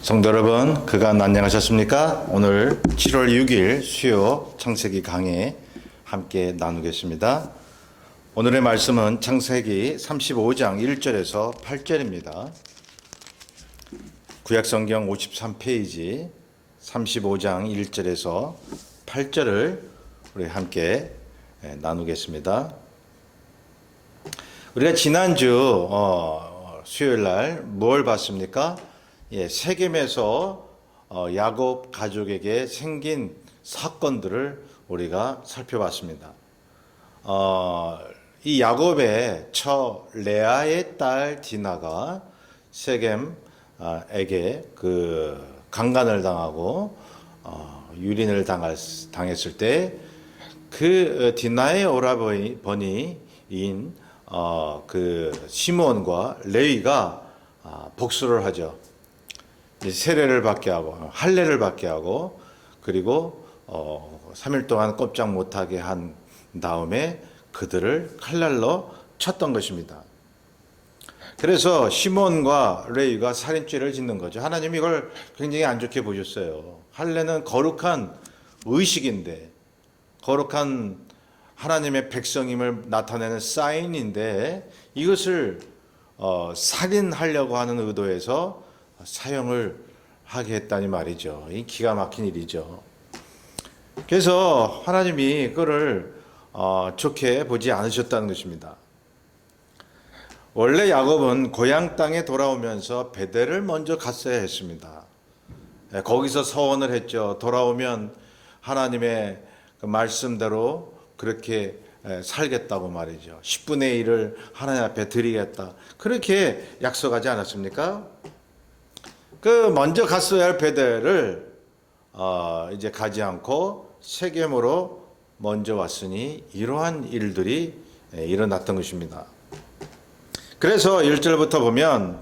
성도 여러분, 그간 안녕하셨습니까? 오늘 7월 6일 수요 창세기 강의 함께 나누겠습니다. 오늘의 말씀은 창세기 35장 1절에서 8절입니다. 구약성경 53페이지 35장 1절에서 8절을 우리 함께 나누겠습니다. 우리가 지난주 수요일 날 뭘 봤습니까? 세겜에서 야곱 가족에게 생긴 사건들을 우리가 살펴봤습니다. 이 야곱의 처 레아의 딸 디나가 세겜에게 그 강간을 당하고 유린을 당했을 때 그 디나의 오라버니인 그 시므온과 레위가 복수를 하죠. 세례를 받게 하고 할례를 받게 하고 그리고 3일 동안 꼼짝 못하게 한 다음에 그들을 칼날로 쳤던 것입니다. 그래서 시몬과 레위가 살인죄를 짓는 거죠. 하나님이 이걸 굉장히 안 좋게 보셨어요. 할례는 거룩한 의식인데, 거룩한 하나님의 백성임을 나타내는 사인인데, 이것을 살인하려고 하는 의도에서 사형을 하게 했다니 말이죠. 이 기가 막힌 일이죠. 그래서 하나님이 그거를 좋게 보지 않으셨다는 것입니다. 원래 야곱은 고향 땅에 돌아오면서 베델을 먼저 갔어야 했습니다. 거기서 서원을 했죠. 돌아오면 하나님의 그 말씀대로 그렇게 살겠다고 말이죠. 10분의 1을 하나님 앞에 드리겠다. 그렇게 약속하지 않았습니까? 그 먼저 갔어야 할 베델을 이제 가지 않고 세겜으로 먼저 왔으니 이러한 일들이 일어났던 것입니다. 그래서 1절부터 보면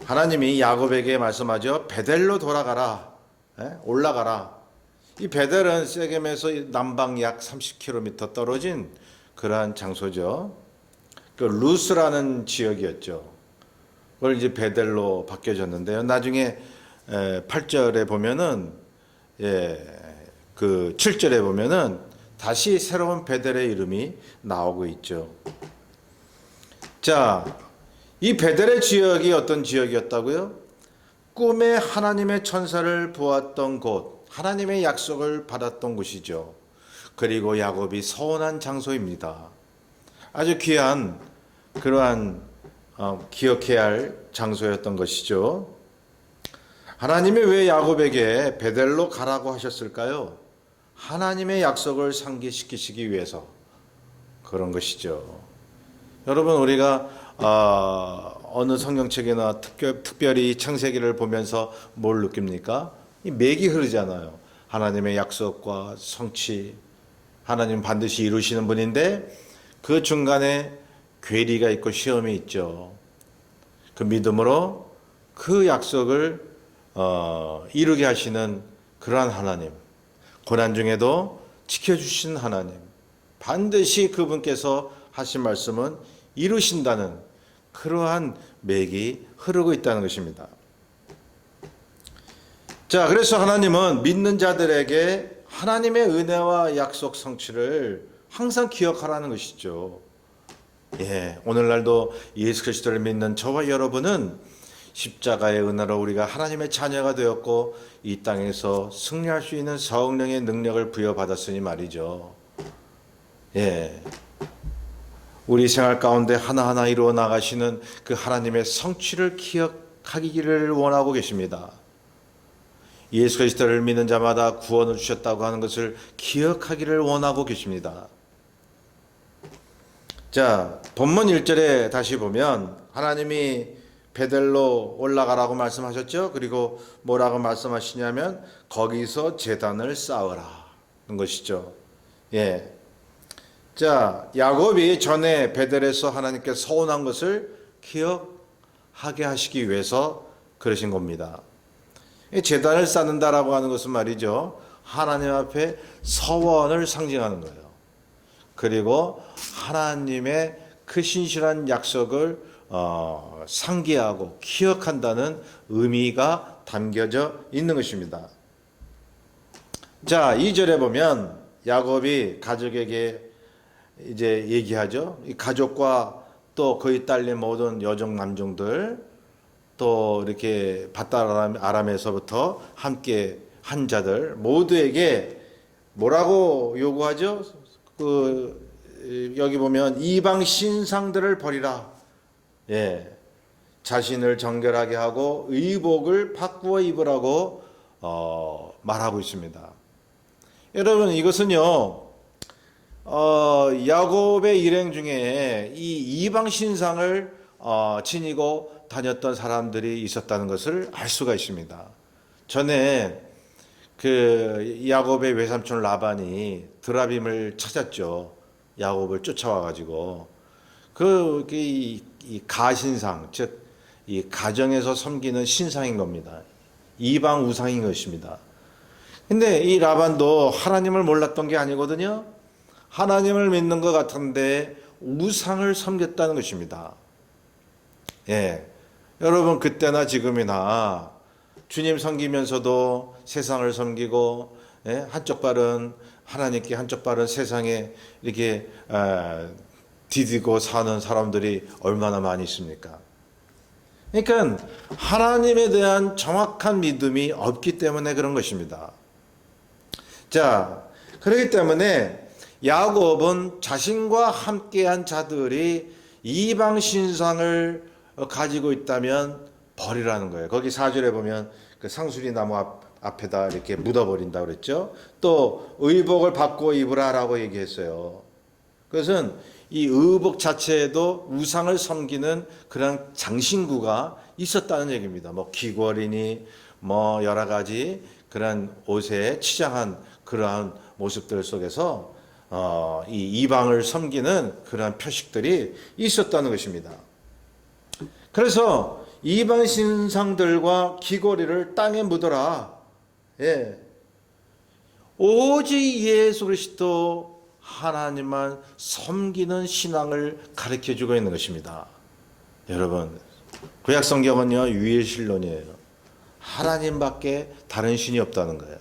하나님이 야곱에게 말씀하죠. 베델로 돌아가라. 올라가라. 이 베델은 세겜에서 남방 약 30km 떨어진 그러한 장소죠. 그 루스라는 지역이었죠. 그걸 이제 베델로 바뀌어졌는데요. 나중에 8절에 보면은 그 7절에 보면은 다시 새로운 베델의 이름이 나오고 있죠. 자, 이 베델의 지역이 어떤 지역이었다고요? 꿈에 하나님의 천사를 보았던 곳, 하나님의 약속을 받았던 곳이죠. 그리고 야곱이 서원한 장소입니다. 아주 귀한 그러한 기억해야 할 장소였던 것이죠. 하나님이 왜 야곱에게 베델로 가라고 하셨을까요? 하나님의 약속을 상기시키시기 위해서 그런 것이죠. 여러분, 우리가 어느 성경책이나 특별히 창세기를 보면서 뭘 느낍니까? 이 맥이 흐르잖아요. 하나님의 약속과 성취, 하나님 반드시 이루시는 분인데 그 중간에 괴리가 있고 시험이 있죠. 그 믿음으로 그 약속을 이루게 하시는 그러한 하나님, 고난 중에도 지켜주신 하나님, 반드시 그분께서 하신 말씀은 이루신다는 그러한 맥이 흐르고 있다는 것입니다. 자, 그래서 하나님은 믿는 자들에게 하나님의 은혜와 약속 성취를 항상 기억하라는 것이죠. 오늘날도 예수 그리스도를 믿는 저와 여러분은 십자가의 은혜로 우리가 하나님의 자녀가 되었고 이 땅에서 승리할 수 있는 성령의 능력을 부여받았으니 말이죠. 우리 생활 가운데 하나하나 이루어 나가시는 그 하나님의 성취를 기억하기를 원하고 계십니다. 예수 그리스도를 믿는 자마다 구원을 주셨다고 하는 것을 기억하기를 원하고 계십니다. 자, 본문 1절에 다시 보면 하나님이 베델로 올라가라고 말씀하셨죠. 그리고 뭐라고 말씀하시냐면 거기서 제단을 쌓으라는 것이죠. 자, 야곱이 전에 베델에서 하나님께 서원한 것을 기억하게 하시기 위해서 그러신 겁니다. 제단을 쌓는다라고 하는 것은 말이죠, 하나님 앞에 서원을 상징하는 거예요. 그리고 하나님의 그 신실한 약속을 상기하고 기억한다는 의미가 담겨져 있는 것입니다. 자, 2절에 보면 야곱이 가족에게 이제 얘기하죠. 이 가족과 또 그의 딸린 모든 여종 남종들 또 이렇게 밧달 아람에서부터 함께 한 자들 모두에게 뭐라고 요구하죠? 여기 보면 이방 신상들을 버리라. 예. 자신을 정결하게 하고 의복을 바꾸어 입으라고 말하고 있습니다. 여러분, 이것은요, 야곱의 일행 중에 이 이방 신상을 지니고 다녔던 사람들이 있었다는 것을 알 수가 있습니다. 전에 그 야곱의 외삼촌 라반이 드라빔을 찾았죠. 야곱을 쫓아와 가지고 이 가신상, 즉 이 가정에서 섬기는 신상인 겁니다. 이방 우상인 것입니다. 근데 이 라반도 하나님을 몰랐던 게 아니거든요. 하나님을 믿는 것 같은데 우상을 섬겼다는 것입니다. 예. 여러분, 그때나 지금이나 주님 섬기면서도 세상을 섬기고, 예? 한쪽 발은 하나님께 한쪽 발은 세상에 이렇게 디디고 사는 사람들이 얼마나 많이 있습니까? 그러니까 하나님에 대한 정확한 믿음이 없기 때문에 그런 것입니다. 자, 그렇기 때문에 야곱은 자신과 함께한 자들이 이방 신상을 가지고 있다면 버리라는 거예요. 거기 4절에 보면 그 상수리 나무 앞에다 이렇게 묻어버린다고 그랬죠. 또 의복을 바꾸어 입으라라고 얘기했어요. 그것은 이 의복 자체에도 우상을 섬기는 그런 장신구가 있었다는 얘기입니다. 뭐 귀걸이니 뭐 여러 가지 그런 옷에 치장한 그러한 모습들 속에서 이 이방을 섬기는 그러한 표식들이 있었다는 것입니다. 그래서 이방 신상들과 귀걸이를 땅에 묻어라. 예. 오직 예수 그리스도 하나님만 섬기는 신앙을 가르쳐 주고 있는 것입니다. 여러분, 구약 성경은요, 유일신론이에요. 하나님밖에 다른 신이 없다는 거예요.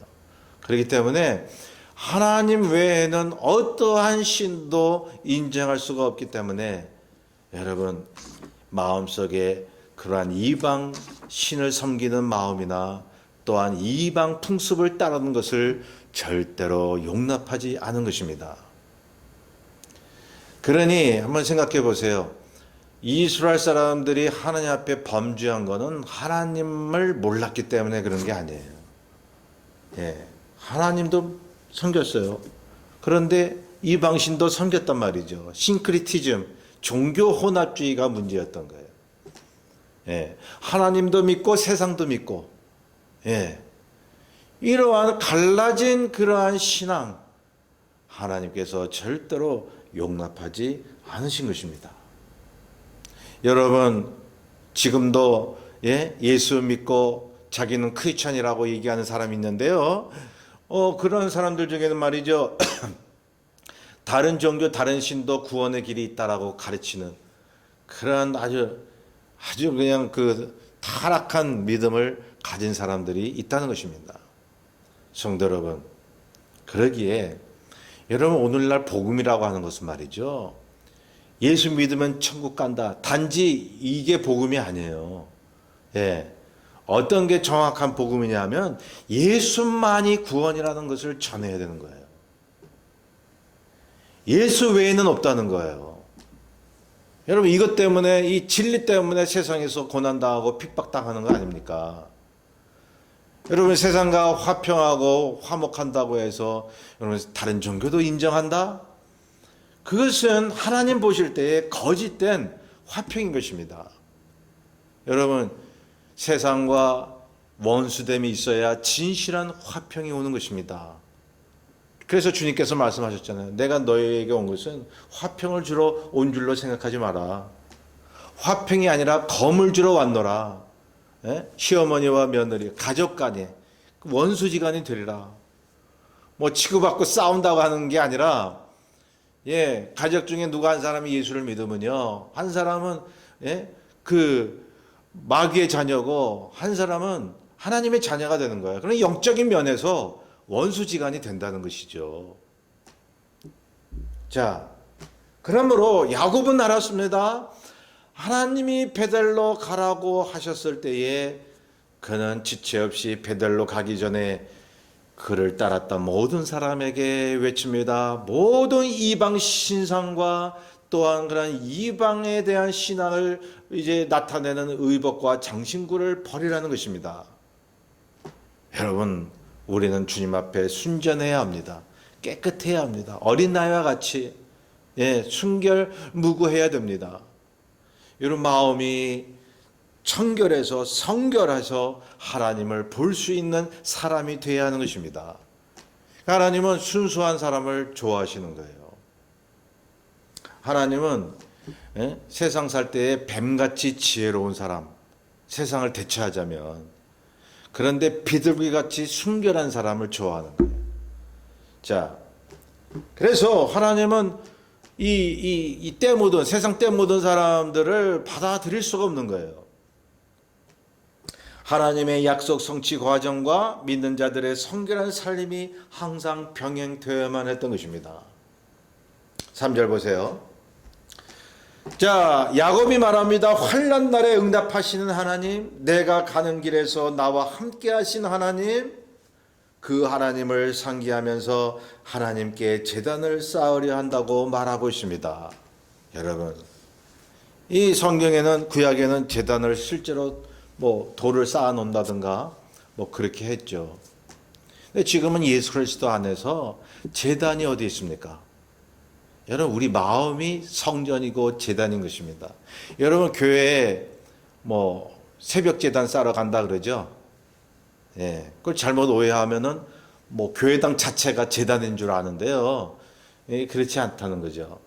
그렇기 때문에 하나님 외에는 어떠한 신도 인정할 수가 없기 때문에 여러분, 마음속에 그러한 이방 신을 섬기는 마음이나 또한 이방 풍습을 따르는 것을 절대로 용납하지 않은 것입니다. 그러니 한번 생각해 보세요. 이스라엘 사람들이 하나님 앞에 범죄한 것은 하나님을 몰랐기 때문에 그런 게 아니에요. 예, 하나님도 섬겼어요. 그런데 이방신도 섬겼단 말이죠. 싱크리티즘, 종교 혼합주의가 문제였던 거예요. 예, 하나님도 믿고 세상도 믿고, 예, 이러한 갈라진 그러한 신앙, 하나님께서 절대로 용납하지 않으신 것입니다. 여러분, 지금도 예수 믿고 자기는 크리스찬이라고 얘기하는 사람이 있는데요. 그런 사람들 중에는 말이죠. 다른 종교, 다른 신도 구원의 길이 있다라고 가르치는 그런 아주 그냥 그 타락한 믿음을 가진 사람들이 있다는 것입니다. 성도 여러분, 그러기에 여러분, 오늘날 복음이라고 하는 것은 말이죠. 예수 믿으면 천국 간다. 단지 이게 복음이 아니에요. 예. 어떤 게 정확한 복음이냐면 예수만이 구원이라는 것을 전해야 되는 거예요. 예수 외에는 없다는 거예요. 여러분, 이것 때문에, 이 진리 때문에 세상에서 고난당하고 핍박당하는 거 아닙니까? 여러분, 세상과 화평하고 화목한다고 해서 여러분 다른 종교도 인정한다? 그것은 하나님 보실 때에 거짓된 화평인 것입니다. 여러분, 세상과 원수됨이 있어야 진실한 화평이 오는 것입니다. 그래서 주님께서 말씀하셨잖아요. 내가 너희에게 온 것은 화평을 주러 온 줄로 생각하지 마라. 화평이 아니라 검을 주러 왔노라. 예? 시어머니와 며느리, 가족 간에 원수지간이 되리라. 뭐 치고받고 싸운다고 하는 게 아니라, 예, 가족 중에 누가 한 사람이 예수를 믿으면요, 한 사람은 그 마귀의 자녀고 한 사람은 하나님의 자녀가 되는 거예요. 그럼 영적인 면에서 원수지간이 된다는 것이죠. 자, 그러므로 야곱은 알았습니다. 하나님이 베델로 가라고 하셨을 때에 그는 지체 없이 베델로 가기 전에 그를 따랐던 모든 사람에게 외칩니다. 모든 이방 신상과 또한 그런 이방에 대한 신앙을 이제 나타내는 의복과 장신구를 버리라는 것입니다. 여러분, 우리는 주님 앞에 순전해야 합니다. 깨끗해야 합니다. 어린아이와 같이 순결무구해야 됩니다. 이런 마음이 청결해서 성결해서 하나님을 볼 수 있는 사람이 되어야 하는 것입니다. 하나님은 순수한 사람을 좋아하시는 거예요. 하나님은 세상 살 때에 뱀같이 지혜로운 사람, 세상을 대처하자면, 그런데 비둘기같이 순결한 사람을 좋아하는 거예요. 자, 그래서 하나님은 이 때 묻은, 세상 때 묻은 사람들을 받아들일 수가 없는 거예요. 하나님의 약속 성취 과정과 믿는 자들의 성결한 삶이 항상 병행되어야만 했던 것입니다. 3절 보세요. 자, 야곱이 말합니다. 환난 날에 응답하시는 하나님, 내가 가는 길에서 나와 함께 하신 하나님, 그 하나님을 상기하면서 하나님께 제단을 쌓으려 한다고 말하고 있습니다. 여러분, 이 성경에는, 구약에는 제단을 실제로 돌을 쌓아 놓는다든가 그렇게 했죠. 근데 지금은 예수 그리스도 안에서 제단이 어디 있습니까? 여러분, 우리 마음이 성전이고 제단인 것입니다. 여러분, 교회에 새벽 제단 쌓으러 간다 그러죠? 예, 그걸 잘못 오해하면은 교회당 자체가 제단인 줄 아는데요. 예, 그렇지 않다는 거죠.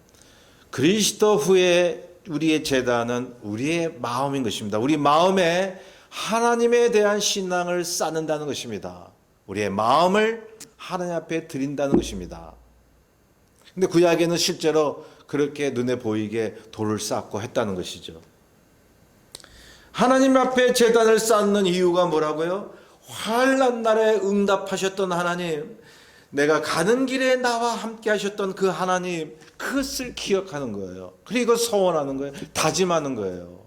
그리스도 후에 우리의 제단은 우리의 마음인 것입니다. 우리 마음에 하나님에 대한 신앙을 쌓는다는 것입니다. 우리의 마음을 하나님 앞에 드린다는 것입니다. 근데 구약에는 실제로 그렇게 눈에 보이게 돌을 쌓고 했다는 것이죠. 하나님 앞에 제단을 쌓는 이유가 뭐라고요? 환난 날에 응답하셨던 하나님, 내가 가는 길에 나와 함께 하셨던 그 하나님, 그것을 기억하는 거예요. 그리고 서원하는 거예요. 다짐하는 거예요.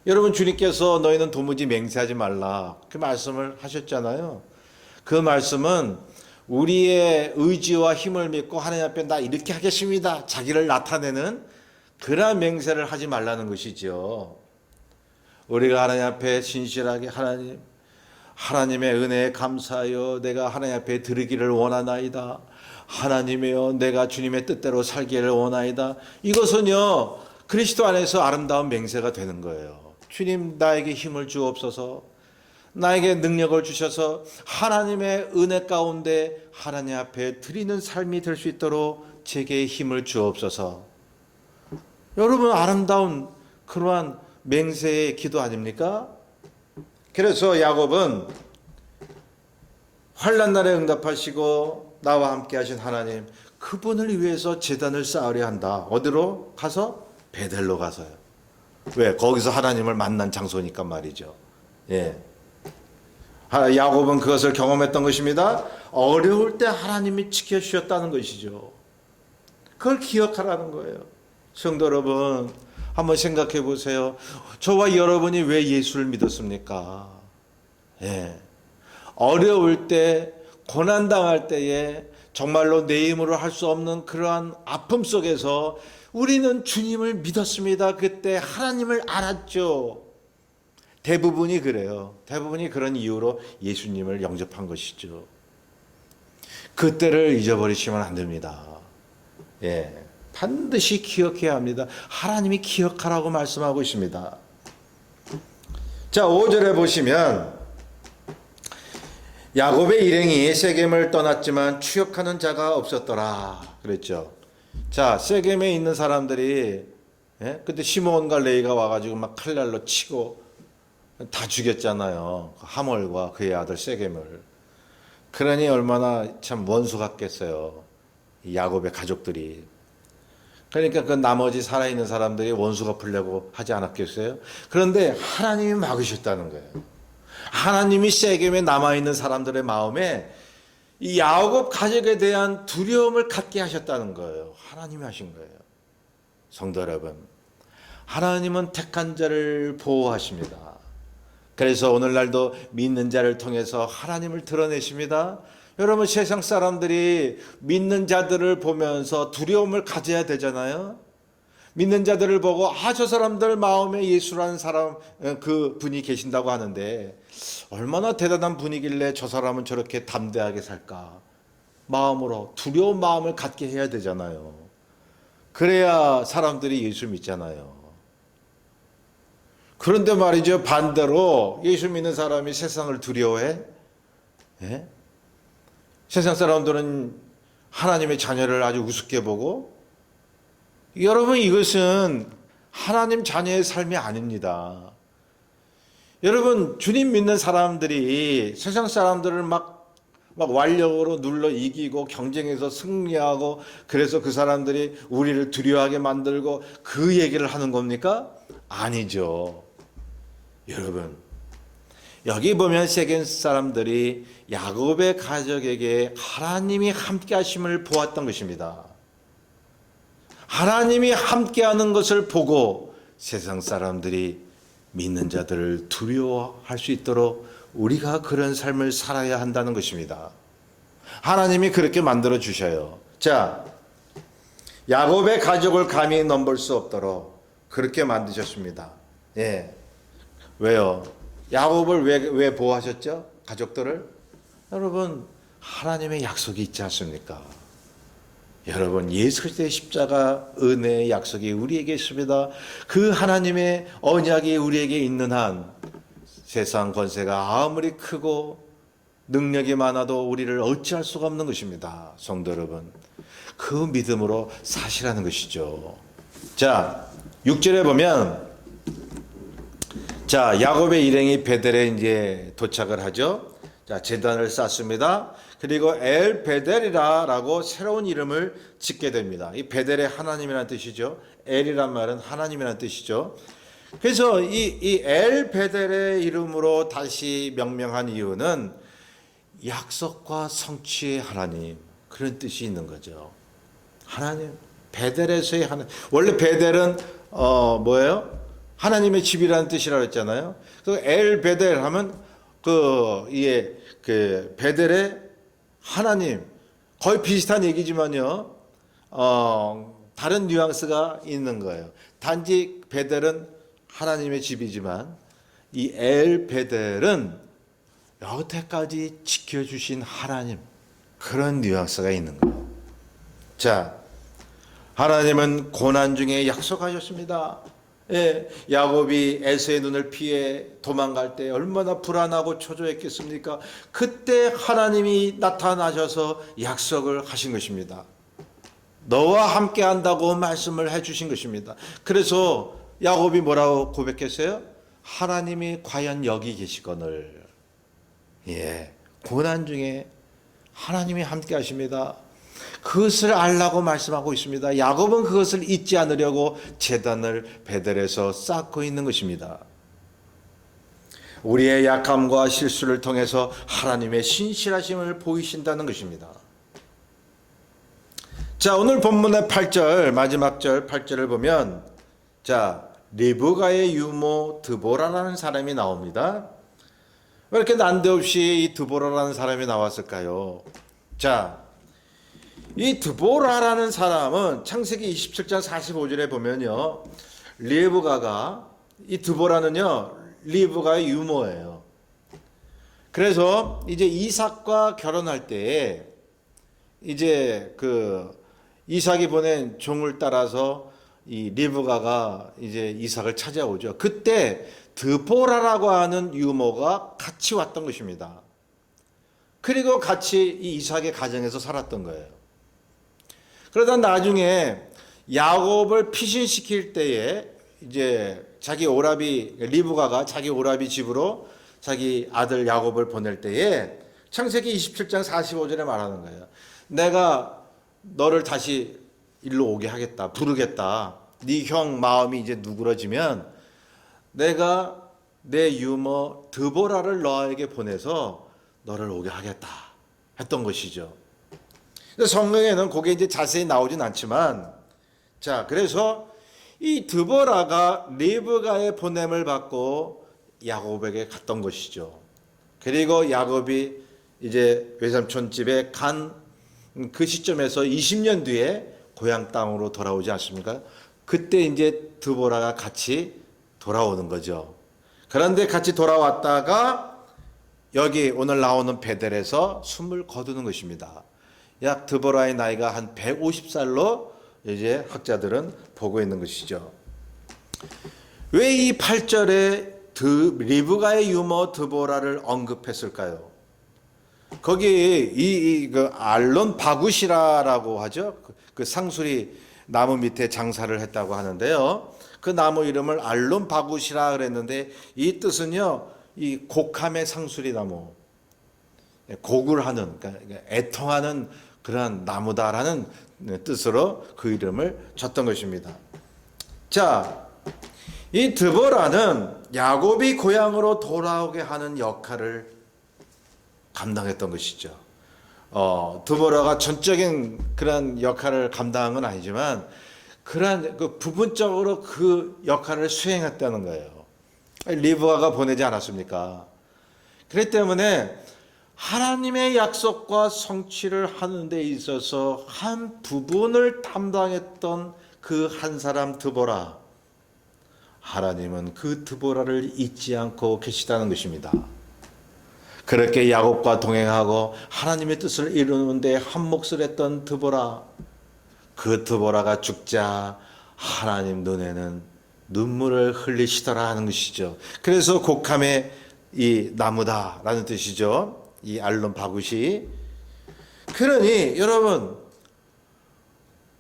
여러분, 주님께서 너희는 도무지 맹세하지 말라, 그 말씀을 하셨잖아요. 그 말씀은 우리의 의지와 힘을 믿고 하나님 앞에 나 이렇게 하겠습니다, 자기를 나타내는 그러한 맹세를 하지 말라는 것이죠. 우리가 하나님 앞에 신실하게 하나님의 은혜에 감사하여 내가 하나님 앞에 드리기를 원하나이다. 하나님이여, 내가 주님의 뜻대로 살기를 원하이다. 이것은요, 그리스도 안에서 아름다운 맹세가 되는 거예요. 주님, 나에게 힘을 주옵소서. 나에게 능력을 주셔서 하나님의 은혜 가운데 하나님 앞에 드리는 삶이 될 수 있도록 제게 힘을 주옵소서. 여러분, 아름다운 그러한 맹세의 기도 아닙니까? 그래서 야곱은 환난 날에 응답하시고 나와 함께 하신 하나님, 그분을 위해서 제단을 쌓으려 한다. 어디로 가서? 베델로 가서요. 왜? 거기서 하나님을 만난 장소니까 말이죠. 예. 야곱은 그것을 경험했던 것입니다. 어려울 때 하나님이 지켜주셨다는 것이죠. 그걸 기억하라는 거예요. 성도 여러분, 한번 생각해 보세요. 저와 여러분이 왜 예수를 믿었습니까? 예. 어려울 때, 고난당할 때에 정말로 내 힘으로 할 수 없는 그러한 아픔 속에서 우리는 주님을 믿었습니다. 그때 하나님을 알았죠. 대부분이 그래요. 대부분이 그런 이유로 예수님을 영접한 것이죠. 그때를 잊어버리시면 안 됩니다. 예. 반드시 기억해야 합니다. 하나님이 기억하라고 말씀하고 있습니다. 자, 5절에 보시면 야곱의 일행이 세겜을 떠났지만 추격하는 자가 없었더라 그랬죠. 자, 세겜에 있는 사람들이 그때 시므온과 레위가 와가지고 막 칼날로 치고 다 죽였잖아요. 하몰과 그의 아들 세겜을. 그러니 얼마나 참 원수 같겠어요, 야곱의 가족들이. 그러니까 그 나머지 살아있는 사람들이 원수가 풀려고 하지 않았겠어요? 그런데 하나님이 막으셨다는 거예요. 하나님이 세겜에 남아있는 사람들의 마음에 이 야곱 가족에 대한 두려움을 갖게 하셨다는 거예요. 하나님이 하신 거예요. 성도 여러분, 하나님은 택한 자를 보호하십니다. 그래서 오늘날도 믿는 자를 통해서 하나님을 드러내십니다. 여러분, 세상 사람들이 믿는 자들을 보면서 두려움을 가져야 되잖아요. 믿는 자들을 보고 저 사람들 마음에 예수라는 사람, 그 분이 계신다고 하는데 얼마나 대단한 분이길래 저 사람은 저렇게 담대하게 살까? 마음으로 두려운 마음을 갖게 해야 되잖아요. 그래야 사람들이 예수 믿잖아요. 그런데 말이죠, 반대로 예수 믿는 사람이 세상을 두려워해? 예? 세상 사람들은 하나님의 자녀를 아주 우습게 보고, 여러분, 이것은 하나님 자녀의 삶이 아닙니다. 여러분, 주님 믿는 사람들이 세상 사람들을 막 완력으로 눌러 이기고 경쟁에서 승리하고, 그래서 그 사람들이 우리를 두려워하게 만들고 그 얘기를 하는 겁니까? 아니죠. 여러분, 여기 보면 세겜 사람들이 야곱의 가족에게 하나님이 함께 하심을 보았던 것입니다. 하나님이 함께하는 것을 보고 세상 사람들이 믿는 자들을 두려워할 수 있도록 우리가 그런 삶을 살아야 한다는 것입니다. 하나님이 그렇게 만들어 주셔요. 자, 야곱의 가족을 감히 넘볼 수 없도록 그렇게 만드셨습니다. 예. 왜요? 야곱을 왜 보호하셨죠? 가족들을? 여러분, 하나님의 약속이 있지 않습니까? 여러분, 예수 그리스도의 십자가 은혜의 약속이 우리에게 있습니다. 그 하나님의 언약이 우리에게 있는 한 세상 권세가 아무리 크고 능력이 많아도 우리를 어찌할 수가 없는 것입니다. 성도 여러분, 그 믿음으로 사시라는 것이죠. 자, 6절에 보면, 자, 야곱의 일행이 베델에 이제 도착을 하죠. 자, 제단을 쌓습니다. 그리고 엘 베델이라고 새로운 이름을 짓게 됩니다. 이 베델의 하나님이라는 뜻이죠. 엘이란 말은 하나님이라는 뜻이죠. 그래서 이 엘 베델의 이름으로 다시 명명한 이유는 약속과 성취의 하나님, 그런 뜻이 있는 거죠. 하나님, 베델에서의 하나님. 원래 베델은 뭐예요? 하나님의 집이라는 뜻이라고 했잖아요. 그 엘 베델 하면 그 베델의 하나님, 거의 비슷한 얘기지만요, 다른 뉘앙스가 있는 거예요. 단지 베델은 하나님의 집이지만 이 엘 베델은 여태까지 지켜주신 하나님, 그런 뉘앙스가 있는 거예요. 자, 하나님은 고난 중에 약속하셨습니다. 예, 야곱이 에서의 눈을 피해 도망갈 때 얼마나 불안하고 초조했겠습니까? 그때 하나님이 나타나셔서 약속을 하신 것입니다. 너와 함께 한다고 말씀을 해주신 것입니다. 그래서 야곱이 뭐라고 고백했어요? 하나님이 과연 여기 계시거늘. 예, 고난 중에 하나님이 함께 하십니다. 그것을 알라고 말씀하고 있습니다. 야곱은 그것을 잊지 않으려고 제단을 베델에서 쌓고 있는 것입니다. 우리의 약함과 실수를 통해서 하나님의 신실하심을 보이신다는 것입니다. 자, 오늘 본문의 8절, 마지막 절 8절을 보면, 자, 리브가의 유모 드보라라는 사람이 나옵니다. 왜 이렇게 난데없이 이 드보라라는 사람이 나왔을까요? 자, 이 드보라라는 사람은 창세기 27장 45절에 보면요, 리브가가, 이 드보라는요, 리브가의 유모예요. 그래서 이제 이삭과 결혼할 때 이제 그 이삭이 보낸 종을 따라서 이 리브가가 이제 이삭을 찾아오죠. 그때 드보라라고 하는 유모가 같이 왔던 것입니다. 그리고 같이 이 이삭의 가정에서 살았던 거예요. 그러다 나중에 야곱을 피신시킬 때에 이제 자기 오라비 리브가가 자기 오라비 집으로 자기 아들 야곱을 보낼 때에 창세기 27장 45절에 말하는 거예요. 내가 너를 다시 일로 오게 하겠다, 부르겠다. 네 형 마음이 이제 누그러지면 내가 내 유모 드보라를 너에게 보내서 너를 오게 하겠다 했던 것이죠. 성경에는 그게 이제 자세히 나오진 않지만, 자, 그래서 이 드보라가 리브가의 보냄을 받고 야곱에게 갔던 것이죠. 그리고 야곱이 이제 외삼촌 집에 간 그 시점에서 20년 뒤에 고향 땅으로 돌아오지 않습니까? 그때 이제 드보라가 같이 돌아오는 거죠. 그런데 같이 돌아왔다가 여기 오늘 나오는 베델에서 숨을 거두는 것입니다. 약 드보라의 나이가 한 150살로 이제 학자들은 보고 있는 것이죠. 왜 이 8절에 리브가의 유모 드보라를 언급했을까요? 거기 그 알론 바구시라라고 하죠. 그 상수리 나무 밑에 장사를 했다고 하는데요. 그 나무 이름을 알론 바구시라 그랬는데 이 뜻은요, 이 곡함의 상수리 나무, 곡을 하는, 그러니까 애통하는 그런 나무다라는 뜻으로 그 이름을 줬던 것입니다. 자, 이 드보라는 야곱이 고향으로 돌아오게 하는 역할을 감당했던 것이죠. 드보라가 전적인 그런 역할을 감당한 건 아니지만 그런 그 부분적으로 그 역할을 수행했다는 거예요. 리브가가 보내지 않았습니까? 그렇기 때문에 하나님의 약속과 성취를 하는 데 있어서 한 부분을 담당했던 그 한 사람 드보라, 하나님은 그 드보라를 잊지 않고 계시다는 것입니다. 그렇게 야곱과 동행하고 하나님의 뜻을 이루는 데 한 몫을 했던 드보라, 그 드보라가 죽자 하나님 눈에는 눈물을 흘리시더라 하는 것이죠. 그래서 곡함의 이 나무다라는 뜻이죠. 이 알론 바구시. 그러니 여러분,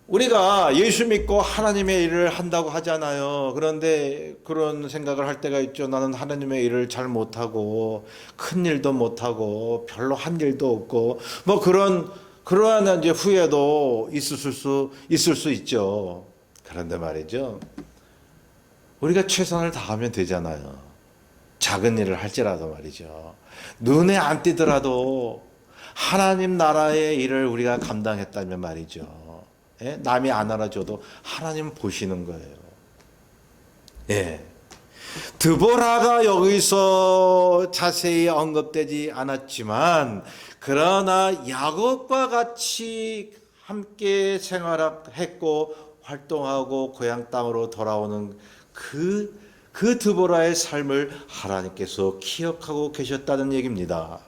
우리가 예수 믿고 하나님의 일을 한다고 하잖아요. 그런데 그런 생각을 할 때가 있죠. 나는 하나님의 일을 잘 못하고 큰 일도 못하고 별로 한 일도 없고 뭐 그러한 이제 후회도 있을 수 있죠. 그런데 말이죠, 우리가 최선을 다하면 되잖아요. 작은 일을 할지라도 말이죠. 눈에 안 띄더라도 하나님 나라의 일을 우리가 감당했다면 말이죠. 예? 남이 안 알아줘도 하나님 보시는 거예요. 예. 드보라가 여기서 자세히 언급되지 않았지만, 그러나 야곱과 같이 함께 생활했고 활동하고 고향 땅으로 돌아오는 그 드보라의 삶을 하나님께서 기억하고 계셨다는 얘기입니다.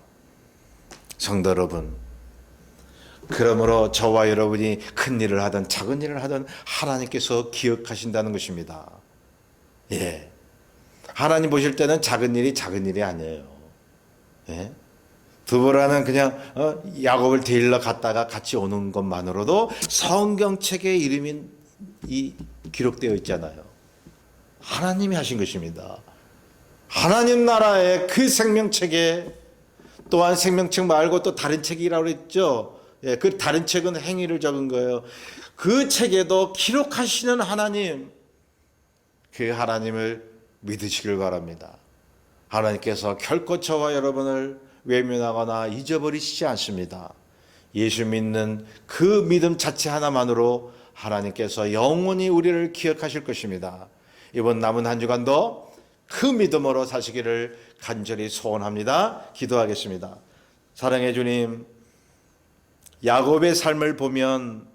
성도 여러분, 그러므로 저와 여러분이 큰 일을 하든 작은 일을 하든 하나님께서 기억하신다는 것입니다. 예. 하나님 보실 때는 작은 일이 아니에요. 예. 드보라는 그냥 야곱을 데리러 갔다가 같이 오는 것만으로도 성경책에 이름이 기록되어 있잖아요. 하나님이 하신 것입니다. 하나님 나라의 그 생명책에, 또한 생명책 말고 또 다른 책이라고 그랬죠. 예, 그 다른 책은 행위를 적은 거예요. 그 책에도 기록하시는 하나님, 그 하나님을 믿으시길 바랍니다. 하나님께서 결코 저와 여러분을 외면하거나 잊어버리시지 않습니다. 예수 믿는 그 믿음 자체 하나만으로 하나님께서 영원히 우리를 기억하실 것입니다. 이번 남은 한 주간도 그 믿음으로 사시기를 간절히 소원합니다. 기도하겠습니다. 사랑의 주님, 야곱의 삶을 보면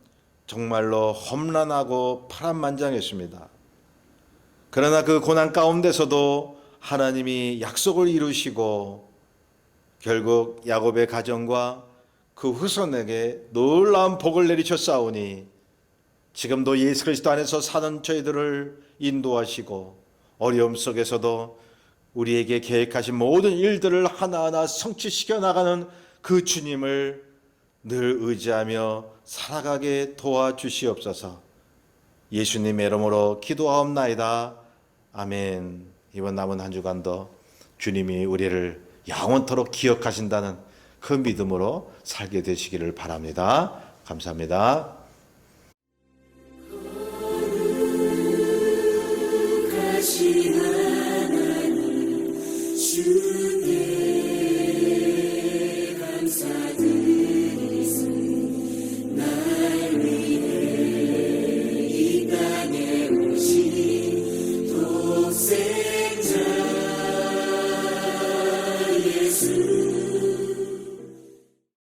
정말로 험난하고 파란만장했습니다. 그러나 그 고난 가운데서도 하나님이 약속을 이루시고 결국 야곱의 가정과 그 후손에게 놀라운 복을 내리셨사오니 지금도 예수 그리스도 안에서 사는 저희들을 인도하시고 어려움 속에서도 우리에게 계획하신 모든 일들을 하나하나 성취시켜 나가는 그 주님을 늘 의지하며 살아가게 도와주시옵소서. 예수님의 이름으로 기도하옵나이다. 아멘. 이번 남은 한 주간도 주님이 우리를 영원토록 기억하신다는 그 믿음으로 살게 되시기를 바랍니다. 감사합니다. 주시는